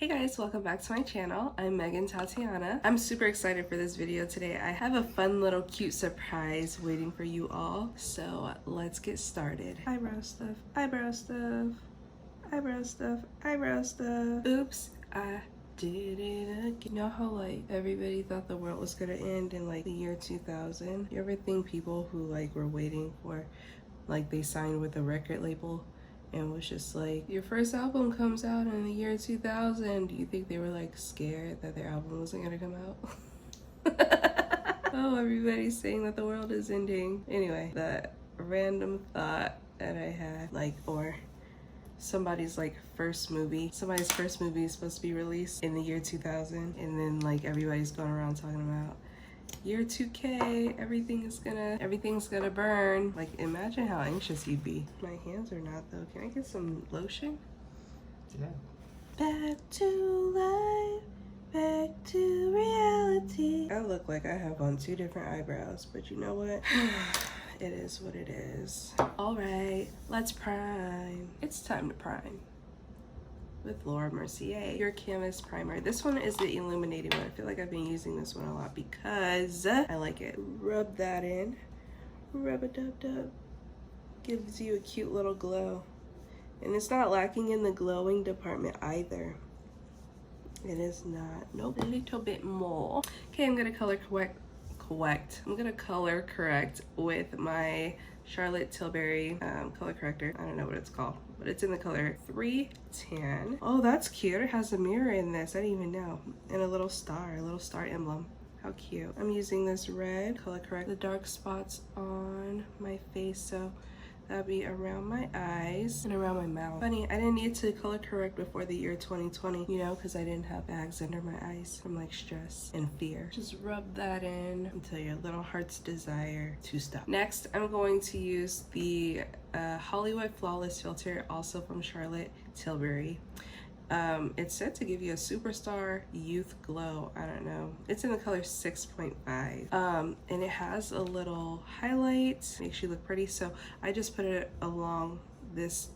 Hey guys, welcome back to my channel. I'm Tatiana. I'm super excited for this video today. I have a fun little cute surprise waiting for you all. So let's get started. Eyebrow stuff, eyebrow stuff, eyebrow stuff, eyebrow stuff. Oops, I did it again. You know how like everybody thought the world was gonna end in like the year 2000? You ever think people who like were waiting for, like they signed with a record label and was just like, your first album comes out in the year 2000. Do you think they were like scared that their album wasn't gonna come out? Oh, everybody's saying that the world is ending. Anyway, that random thought that I had, like, or somebody's first movie is supposed to be released in the year 2000, and then like everybody's going around talking about year 2K, everything's gonna burn. Like, imagine how anxious you'd be. My hands are not though. Can I get some lotion? Yeah. Back to life, back to reality. I look like I have on two different eyebrows, but you know what? It is what it is. All right, let's prime. It's time to prime with Laura Mercier, your canvas primer. This one is the illuminating one. I feel like I've been using this one a lot because I like it. Rub that in, rub a dub dub. Gives you a cute little glow. And it's not lacking in the glowing department either. It is not. Nope, a little bit more. Okay, I'm gonna color correct. I'm gonna color correct with my Charlotte Tilbury color corrector. I don't know what it's called, but it's in the color 310. Oh, that's cute. It has a mirror in this. I didn't even know. And a little star emblem. How cute. I'm using this red color correct the dark spots on my face, so that'll be around my eyes and around my mouth. Funny, I didn't need to color correct before the year 2020, you know, because I didn't have bags under my eyes from like stress and fear. Just rub that in until your little heart's desire to stop. Next, I'm going to use the Hollywood Flawless filter, also from Charlotte Tilbury. It's said to give you a superstar youth glow. I don't know. It's in the color 6.5. And it has a little highlight, makes you look pretty. So I just put it along this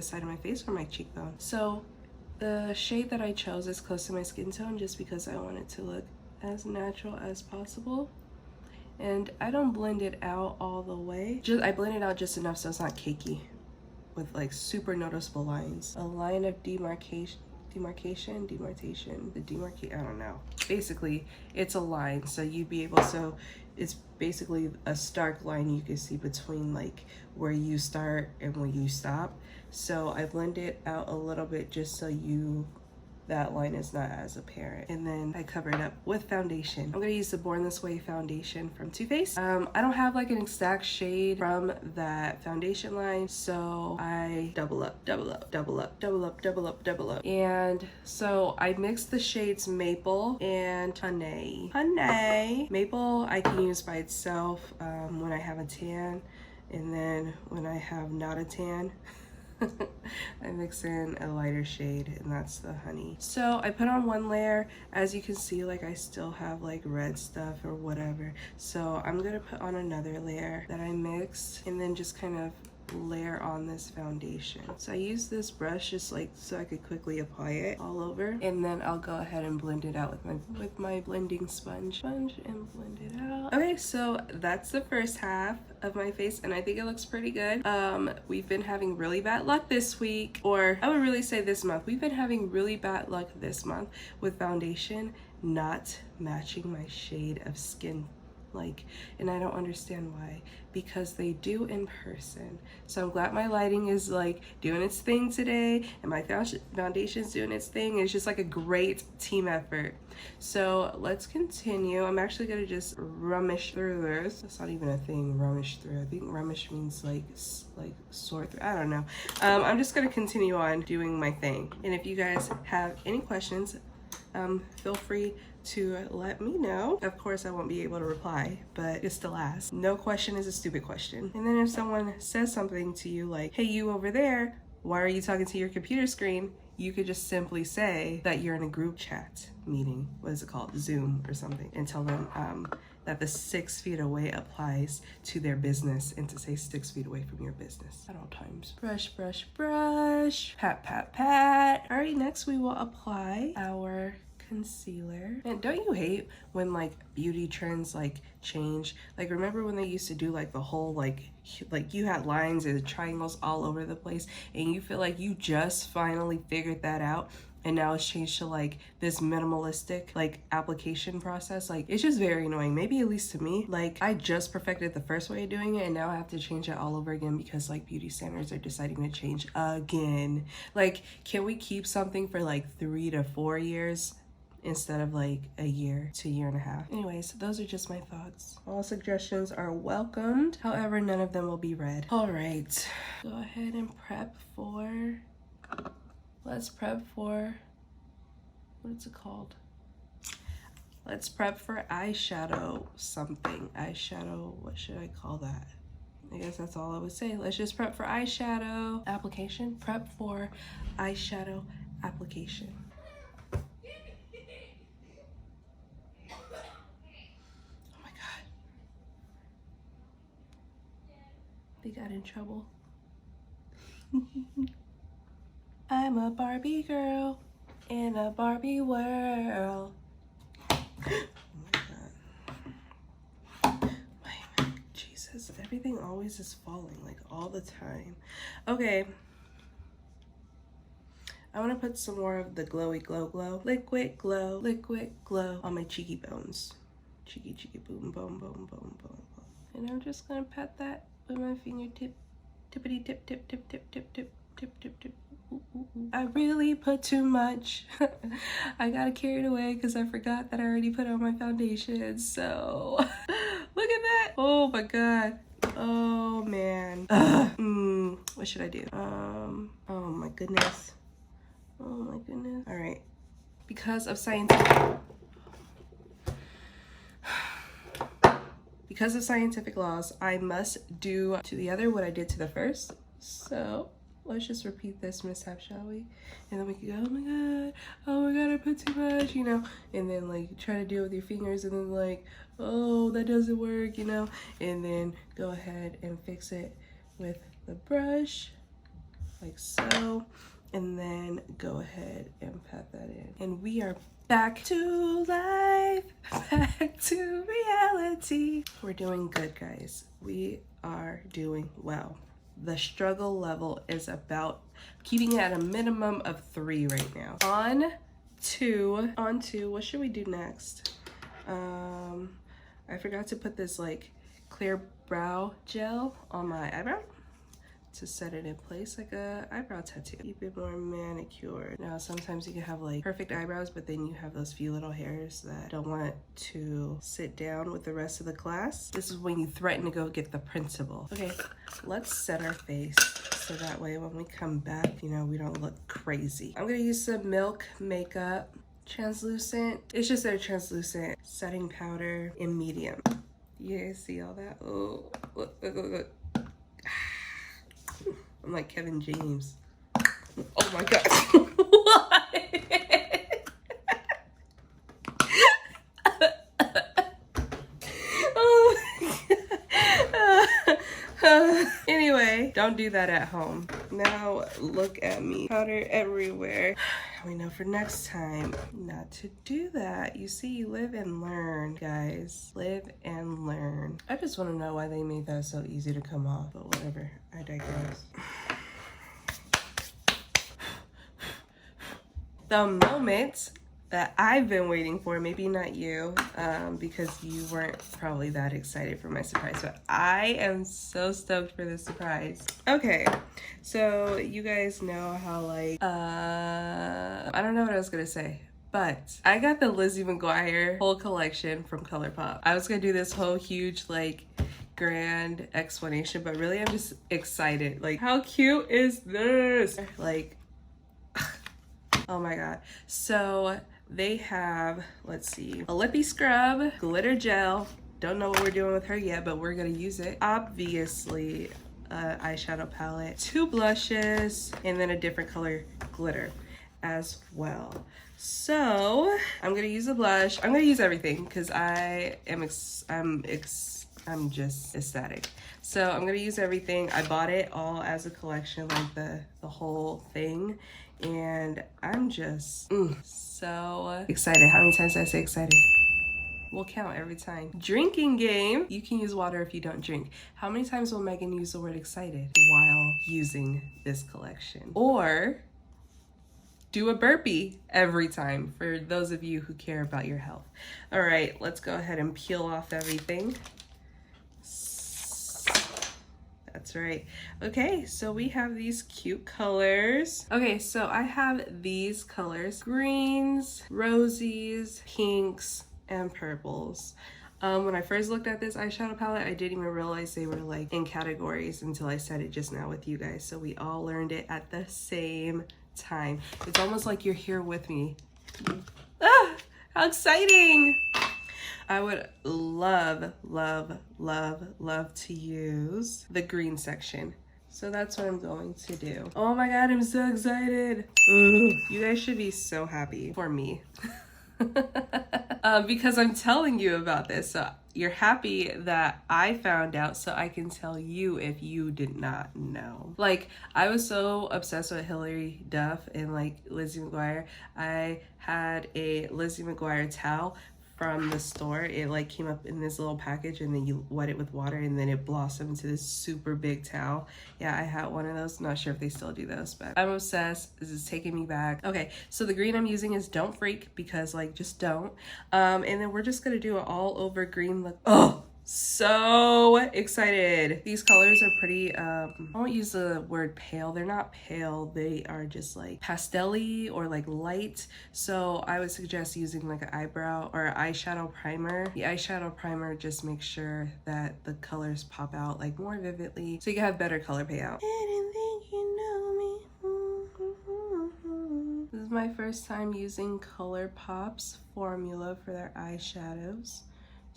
side of my face for my cheekbone. So the shade that I chose is close to my skin tone just because I want it to look as natural as possible. And I don't blend it out all the way. I blend it out just enough so it's not cakey, with like super noticeable lines. A line of demarcation, I don't know. Basically, it's a line, so you'd be able, so it's basically a stark line you can see between like where you start and where you stop. So I blend it out a little bit just so that line is not as apparent. And then I cover it up with foundation. I'm gonna use the Born This Way foundation from Too Faced. I don't have like an exact shade from that foundation line, so I double up. And so I mixed the shades Maple and Honey. Maple I can use by itself when I have a tan, and then when I have not a tan, I mix in a lighter shade, and that's the Honey. So I put on one layer. As you can see, like I still have like red stuff or whatever, so I'm gonna put on another layer that I mixed and then just kind of layer on this foundation. So I use this brush just like so I could quickly apply it all over, and then I'll go ahead and blend it out with my blending sponge and blend it out. Okay, so that's the first half of my face, and I think it looks pretty good. We've been having really bad luck this week, or I would really say this month. We've been having really bad luck this month with foundation not matching my shade of skin. And I don't understand why, because they do in person. So I'm glad my lighting is like doing its thing today, and my foundation's doing its thing. It's just like a great team effort. So let's continue. I'm actually gonna just rummage through this. That's not even a thing, rummage through. I think rummage means like sort through. I don't know. I'm just gonna continue on doing my thing. And if you guys have any questions, feel free to let me know. Of course, I won't be able to reply, but just still ask. No question is a stupid question. And then if someone says something to you like, hey, you over there, why are you talking to your computer screen? You could just simply say that you're in a group chat meeting. What is it called? Zoom or something. And tell them that the 6 feet away applies to their business and to say 6 feet away from your business at all times. Brush, brush, brush. Pat, pat, pat. All right, next we will apply our concealer. And don't you hate when like beauty trends like change? Like remember when they used to do like the whole like you had lines and triangles all over the place and you feel like you just finally figured that out, and now it's changed to like this minimalistic like application process? Like it's just very annoying, maybe at least to me. Like I just perfected the first way of doing it and now I have to change it all over again because like beauty standards are deciding to change again. Like can we keep something for like 3 to 4 years instead of like a year to a year and a half? Anyways, those are just my thoughts. All suggestions are welcomed, however none of them will be read. All right, go ahead and prep for, let's prep for, what is it called? Let's prep for eyeshadow something. Eyeshadow, what should I call that? I guess that's all I would say. Let's just prep for eyeshadow application. Prep for eyeshadow application. They got in trouble. I'm a Barbie girl in a Barbie world. Oh my god. Jesus, everything always is falling, like all the time. Okay. I want to put some more of the glowy glow, liquid glow on my cheeky bones. Cheeky, cheeky, boom, boom, boom, boom, boom. And I'm just gonna pat that with my fingertip, tippity tip, tip, tip, tip, tip, tip, tip, tip, tip. Ooh, ooh, ooh. I really put too much. I got carried away because I forgot that I already put on my foundation. So look at that. Oh my god. Oh man. What should I do? Oh my goodness. Oh my goodness. All right. Because of scientific laws, I must do to the other what I did to the first. So let's just repeat this mishap, shall we? And then we can go, oh my god, I put too much, you know, and then like try to do it with your fingers and then like, oh, that doesn't work, you know, and then go ahead and fix it with the brush like so, and then go ahead and pat that in. And we are back to life, back to reality. We're doing good, guys. We are doing well. The struggle level is about keeping it at a minimum of 3 right now. On to, what should we do next? I forgot to put this like clear brow gel on my eyebrow to set it in place like a eyebrow tattoo. Keep it more manicured. Now sometimes you can have like perfect eyebrows, but then you have those few little hairs that don't want to sit down with the rest of the class. This is when you threaten to go get the principal. Okay, let's set our face so that way when we come back, you know, we don't look crazy. I'm gonna use some Milk makeup, translucent. It's just a translucent setting powder in medium. You guys see all that? Oh, look, look, look, look. I'm like Kevin James. Oh my god. What? Oh my god. Anyway, don't do that at home. Now look at me. Powder everywhere. We know for next time not to do that. You see, you live and learn, guys. Live and learn. I just want to know why they made that so easy to come off, but whatever. I digress. The moment that I've been waiting for, maybe not you, because you weren't probably that excited for my surprise, but I am so stoked for this surprise. Okay, so you guys know how like, I don't know what I was gonna say, but I got the LIZZIE MCGUIRE whole collection from ColourPop. I was gonna do this whole huge like grand explanation, but really I'm just excited. Like, how cute is this? Like, oh my god. So they have, let's see, a lippy scrub, glitter gel. Don't know what we're doing with her yet, but we're gonna use it. Obviously, eyeshadow palette, 2 blushes, and then a different color glitter as well. So I'm gonna use a blush. I'm gonna use everything because I'm just ecstatic. So I'm gonna use everything. I bought it all as a collection, like the whole thing, and I'm just so excited. How many times did I say excited? We'll count every time. Drinking game. You can use water if you don't drink. How many times will Megan use the word excited while using this collection? Or do a burpee every time for those of you who care about your health. All right, let's go ahead and peel off everything. That's right. Okay, so we have these cute colors. Okay, so I have these colors: greens, rosies, pinks, and purples. When I first looked at this eyeshadow palette, I didn't even realize they were like in categories until I said it just now with you guys. So we all learned it at the same time. It's almost like you're here with me. Ah, how exciting! I would love to use the green section. So that's what I'm going to do. Oh my God, I'm so excited. Ooh, you guys should be so happy for me. Because I'm telling you about this. So you're happy that I found out so I can tell you if you did not know. Like, I was so obsessed with Hilary Duff and like Lizzie McGuire. I had a Lizzie McGuire towel from the store. It like came up in this little package and then you wet it with water and then it blossomed into this super big towel. Yeah, I had one of those. Not sure if they still do those, but I'm obsessed. This is taking me back. Okay, so the green I'm using is Don't Freak, because like just don't. And then we're just gonna do an all over green look. Oh, so excited. These colors are pretty, I won't use the word pale. They're not pale. They are just like pastel-y or like light. So I would suggest using like an eyebrow or eyeshadow primer. The eyeshadow primer just makes sure that the colors pop out like more vividly so you can have better color payout. I didn't think you know me. This is my first time using ColourPop's formula for their eyeshadows.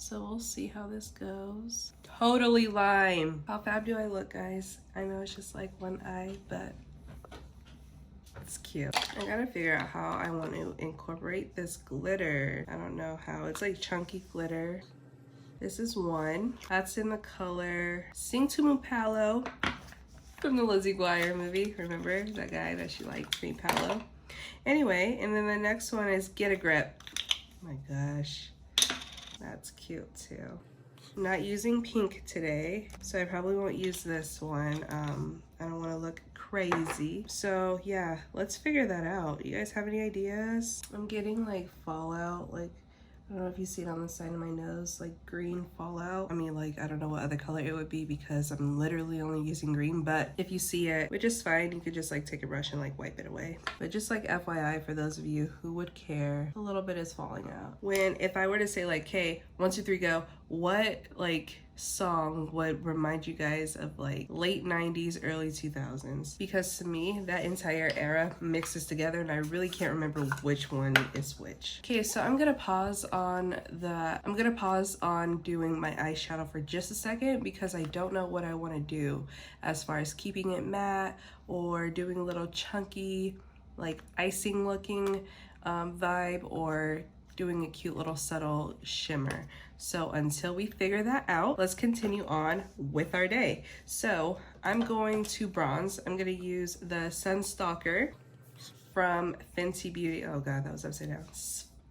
So we'll see how this goes. Totally lime. How fab do I look, guys? I know it's just like one eye, but it's cute. I gotta figure out how I want to incorporate this glitter. I don't know how. It's like chunky glitter. This is one. That's in the color Sing to Me Palo from the Lizzie McGuire movie. Remember that guy that she liked, me Palo? Anyway, and then the next one is Get a Grip. Oh my gosh. That's cute too. I'm not using pink today, so I probably won't use this one. I don't want to look crazy. So yeah, let's figure that out. You guys have any ideas? I'm getting like fallout, like I don't know if you see it on the side of my nose, like green fallout. I mean, like, I don't know what other color it would be because I'm literally only using green, but if you see it, which is fine, you could just like take a brush and like wipe it away. But just like FYI for those of you who would care, a little bit is falling out. If I were to say like, hey, 1, 2, 3, go, what like song would remind you guys of like late 90s, early 2000s? Because to me, that entire era mixes together and I really can't remember which one is which. Okay, so I'm gonna pause on doing my eyeshadow for just a second because I don't know what I want to do as far as keeping it matte or doing a little chunky like icing looking vibe or doing a cute little subtle shimmer. So until we figure that out, let's continue on with our day. So I'm going to bronze. I'm gonna use the Sunstalker from Fenty Beauty. Oh God, that was upside down.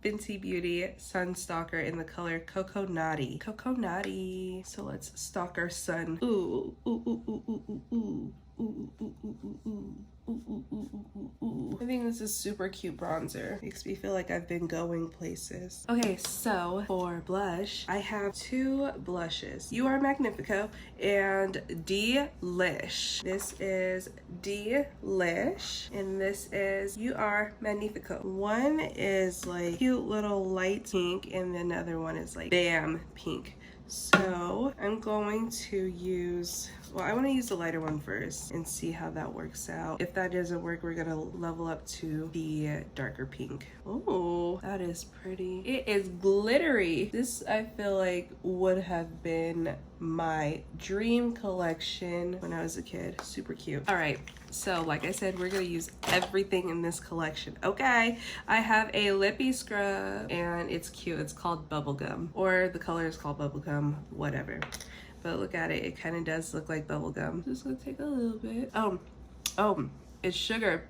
Fenty Beauty Sunstalker in the color Cocoa Naughty. Cocoa Naughty. So let's stalk our sun. Ooh, ooh, ooh, ooh, ooh, ooh, ooh. Ooh, ooh, ooh, ooh, ooh. Ooh, ooh, ooh, ooh, ooh, ooh. I think this is super cute bronzer. Makes me feel like I've been going places. Okay, so for blush, I have 2 blushes. You Are Magnifico and Delish. This is Delish and this is You Are Magnifico. One is like cute little light pink and the other one is like Bam pink. So I'm going to use Well, I want to use the lighter one first and see how that works out. If that doesn't work, we're gonna level up to the darker pink. Oh, that is pretty. It is glittery. This, I feel like, would have been my dream collection when I was a kid. Super cute. All right, so like I said, we're gonna use everything in this collection. Okay, I have a lippy scrub and it's cute. It's called Bubblegum, or the color is called Bubblegum, whatever. But look at it, it kind of does look like bubblegum. Just gonna take a little bit. Oh, it's sugar.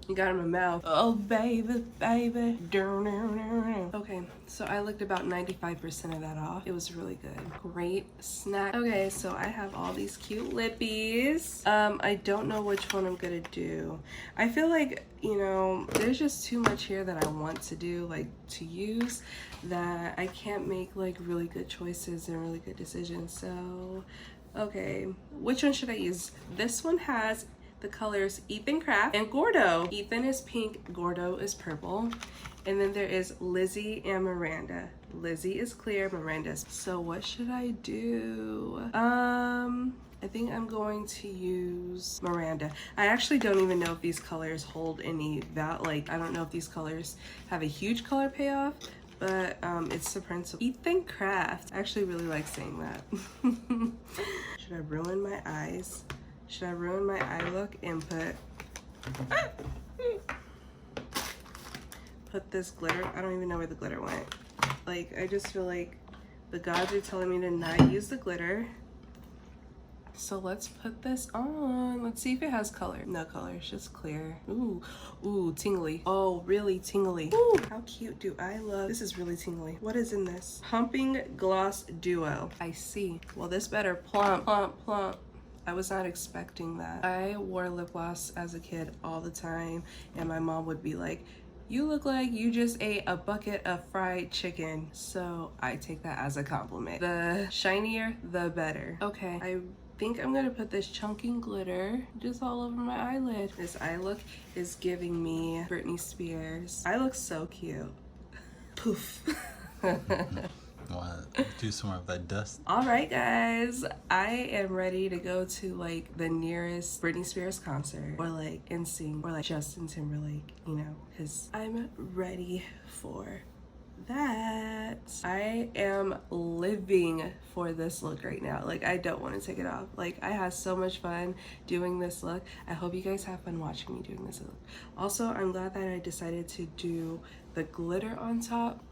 You got it in my mouth. Oh, baby, baby. Okay, so I licked about 95% of that off. It was really good. Great snack. Okay, so I have all these cute lippies. I don't know which one I'm gonna do. I feel like, you know, there's just too much here that I want to do, like to use, that I can't make like really good choices and really good decisions. So, okay, which one should I use? This one has the colors Ethan Craft and Gordo. Ethan is pink, Gordo is purple. And then there is Lizzie and Miranda. Lizzie is clear, Miranda's. So what should I do? I think I'm going to use Miranda. I actually don't even know if these colors hold any like, I don't know if these colors have a huge color payoff, but it's the principle. Ethan Craft. I actually really like saying that. Should I ruin my eyes? Should I ruin my eye look and put this glitter? I don't even know where the glitter went. Like, I just feel like the gods are telling me to not use the glitter. So let's put this on. Let's see if it has color. No color, it's just clear. Ooh, tingly. Oh, really tingly. Ooh, how cute do I love. This is really tingly. What is in this? Pumping Gloss Duo. I see. Well, this better plump, plump, plump. I was not expecting that. I wore lip gloss as a kid all the time, and my mom would be like, you look like you just ate a bucket of fried chicken. So I take that as a compliment. The shinier, the better. Okay, I think I'm gonna put this chunking glitter just all over my eyelid. This eye look is giving me Britney Spears. I look so cute. Poof. Want to do some more of that dust? All right, guys, I am ready to go to like the nearest Britney Spears concert, or like NSYNC, or like Justin Timberlake, you know, because I'm ready for that. I am living for this look right now. Like, I don't want to take it off. Like, I had so much fun doing this look. I hope you guys have fun watching me doing this look. Also, I'm glad that I decided to do the glitter on top.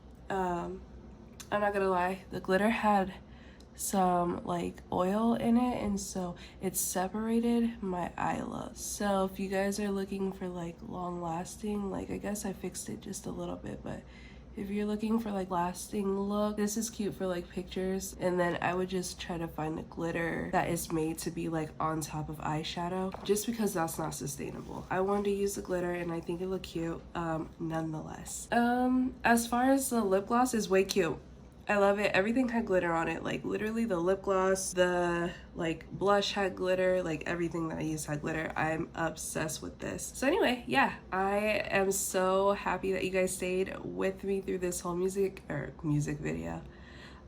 I'm not gonna lie, the glitter had some like oil in it, and so it separated my eye look. So if you guys are looking for like long lasting, like, I guess I fixed it just a little bit, but if you're looking for like lasting look, this is cute for like pictures. And then I would just try to find a glitter that is made to be like on top of eyeshadow, just because that's not sustainable. I wanted to use the glitter and I think it looked cute nonetheless. As far as the lip gloss, is way cute. I love it. Everything had glitter on it. Like, literally the lip gloss, the like blush had glitter, like everything that I used had glitter. I'm obsessed with this. So anyway, yeah, I am so happy that you guys stayed with me through this whole music video.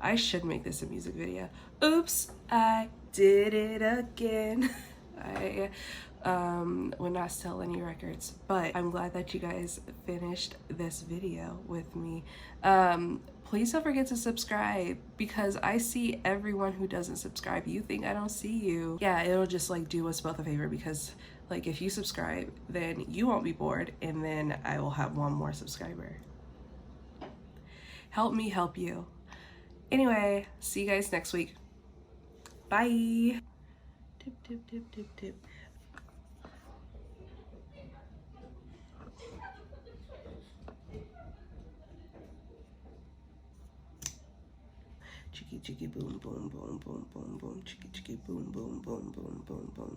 I should make this a music video. Oops, I did it again. I would not sell any records, but I'm glad that you guys finished this video with me. Please don't forget to subscribe, because I see everyone who doesn't subscribe. You think I don't see you. Yeah, it'll just like do us both a favor, because like if you subscribe, then you won't be bored, and then I will have one more subscriber. Help me help you. Anyway, see you guys next week. Bye. Tip, tip, tip, tip, tip. Chicky chicky boom boom boom boom boom boom, chicky chicky boom boom boom boom boom boom.